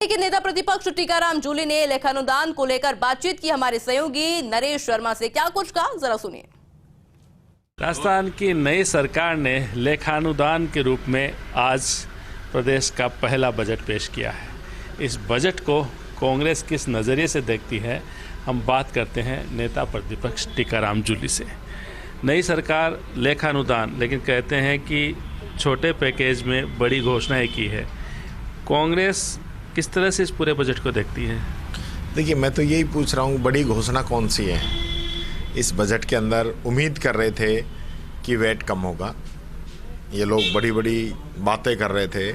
के नेता प्रतिपक्ष टीकाराम जूली ने लेखानुदान को लेकर बातचीत की हमारे सहयोगी नरेश शर्मा से। क्या कुछ कहा, जरा सुनिए। राजस्थान की नई सरकार ने लेखानुदान के रूप में आज प्रदेश का पहला बजट पेश किया है। इस बजट को कांग्रेस किस नज़रिए से देखती है, हम बात करते हैं नेता प्रतिपक्ष टीकाराम जूली से। नई सरकार लेखानुदान, लेकिन कहते हैं कि छोटे पैकेज में बड़ी घोषणाएं की है। कांग्रेस किस तरह से इस पूरे बजट को देखती है? देखिए, मैं तो यही पूछ रहा हूँ, बड़ी घोषणा कौन सी है इस बजट के अंदर? उम्मीद कर रहे थे कि वैट कम होगा, ये लोग बड़ी बड़ी बातें कर रहे थे।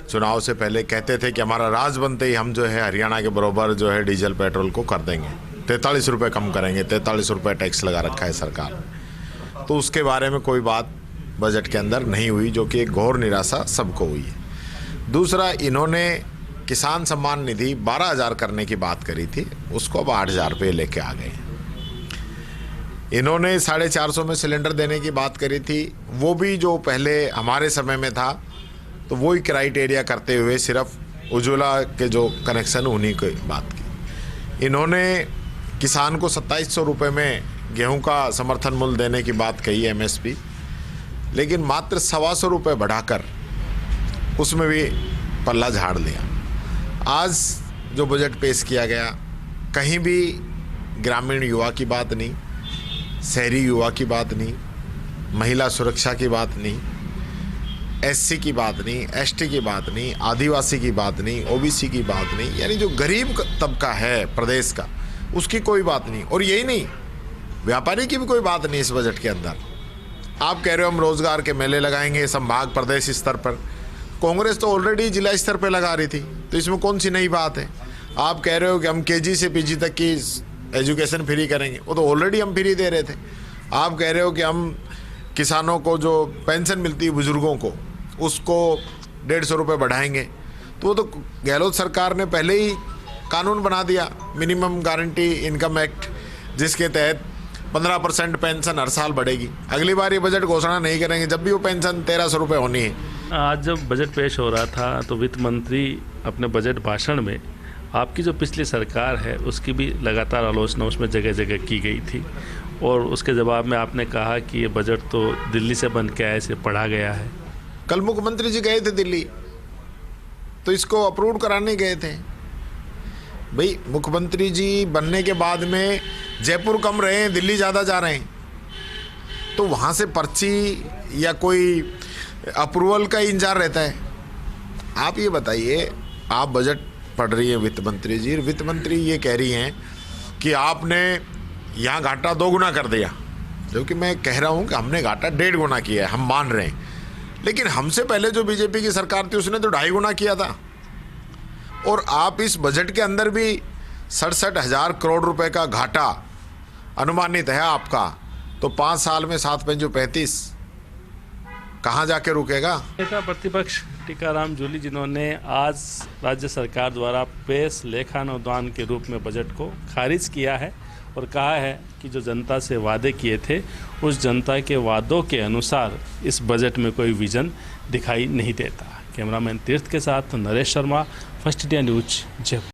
चुनाव से पहले कहते थे कि हमारा राज बनते ही हम जो है हरियाणा के बराबर जो है डीजल पेट्रोल को कर देंगे, 43 रुपये कम करेंगे, 43 रुपये टैक्स लगा रखा है सरकार। तो उसके बारे में कोई बात बजट के अंदर नहीं हुई, जो कि एक घोर निराशा सबको हुई है। दूसरा, इन्होंने किसान सम्मान निधि 12,000 करने की बात करी थी, उसको अब 8,000 रुपये लेके आ गए। इन्होंने 450 में सिलेंडर देने की बात करी थी, वो भी जो पहले हमारे समय में था तो वही क्राइटेरिया करते हुए सिर्फ उज्ज्वला के जो कनेक्शन उन्हीं की बात की। इन्होंने किसान को 2700 रुपये में गेहूं का समर्थन मूल्य देने की बात कही, MSP, लेकिन मात्र 125 रुपये बढ़ाकर उसमें भी पल्ला झाड़ लिया। आज जो बजट पेश किया गया, कहीं भी ग्रामीण युवा की बात नहीं, शहरी युवा की बात नहीं, महिला सुरक्षा की बात नहीं, SC की बात नहीं, ST की बात नहीं, आदिवासी की बात नहीं, OBC की बात नहीं, यानी जो गरीब तबका है प्रदेश का उसकी कोई बात नहीं। और यही नहीं, व्यापारी की भी कोई बात नहीं इस बजट के अंदर। आप कह रहे हो हम रोजगार के मेले लगाएंगे संभाग प्रदेश स्तर पर, कांग्रेस तो ऑलरेडी जिला स्तर पर लगा रही थी, तो इसमें कौन सी नई बात है? आप कह रहे हो कि हम KG से PG तक की एजुकेशन फ्री करेंगे, वो तो ऑलरेडी हम फ्री दे रहे थे। आप कह रहे हो कि हम किसानों को जो पेंशन मिलती है बुजुर्गों को, उसको 150 रुपये बढ़ाएंगे, तो वो तो गहलोत सरकार ने पहले ही कानून बना दिया, मिनिमम गारंटी इनकम एक्ट, जिसके तहत 15% पेंशन हर साल बढ़ेगी। अगली बार ये बजट घोषणा नहीं करेंगे जब भी वो पेंशन 1300 रुपये होनी है। आज जब बजट पेश हो रहा था तो वित्त मंत्री अपने बजट भाषण में आपकी जो पिछली सरकार है उसकी भी लगातार आलोचना उसमें जगह जगह की गई थी, और उसके जवाब में आपने कहा कि ये बजट तो दिल्ली से बन के आए, इसे पढ़ा गया है। कल मुख्यमंत्री जी गए थे दिल्ली, तो इसको अप्रूव कराने गए थे। भाई, मुख्यमंत्री जी बनने के बाद में जयपुर कम रहे हैं, दिल्ली ज़्यादा जा रहे हैं, तो वहाँ से पर्ची या कोई अप्रूवल का इंतजार रहता है। आप ये बताइए, आप बजट पढ़ रही है वित्त मंत्री जी, वित्त मंत्री ये कह रही हैं कि आपने यहाँ घाटा 2 गुना कर दिया, जबकि मैं कह रहा हूँ कि हमने घाटा 1.5 गुना किया है, हम मान रहे हैं। लेकिन हमसे पहले जो बीजेपी की सरकार थी उसने तो 2.5 गुना किया था। और आप इस बजट के अंदर भी 67,000 करोड़ रुपए का घाटा अनुमानित है आपका, तो 5 साल में 7×5 कहाँ जाके रुकेगा? नेता प्रतिपक्ष टीकाराम जूली, जिन्होंने आज राज्य सरकार द्वारा पेश लेखानुदान के रूप में बजट को खारिज किया है और कहा है कि जो जनता से वादे किए थे उस जनता के वादों के अनुसार इस बजट में कोई विजन दिखाई नहीं देता। कैमरामैन तीर्थ के साथ Naresh Sharma, first India news, Jaipur.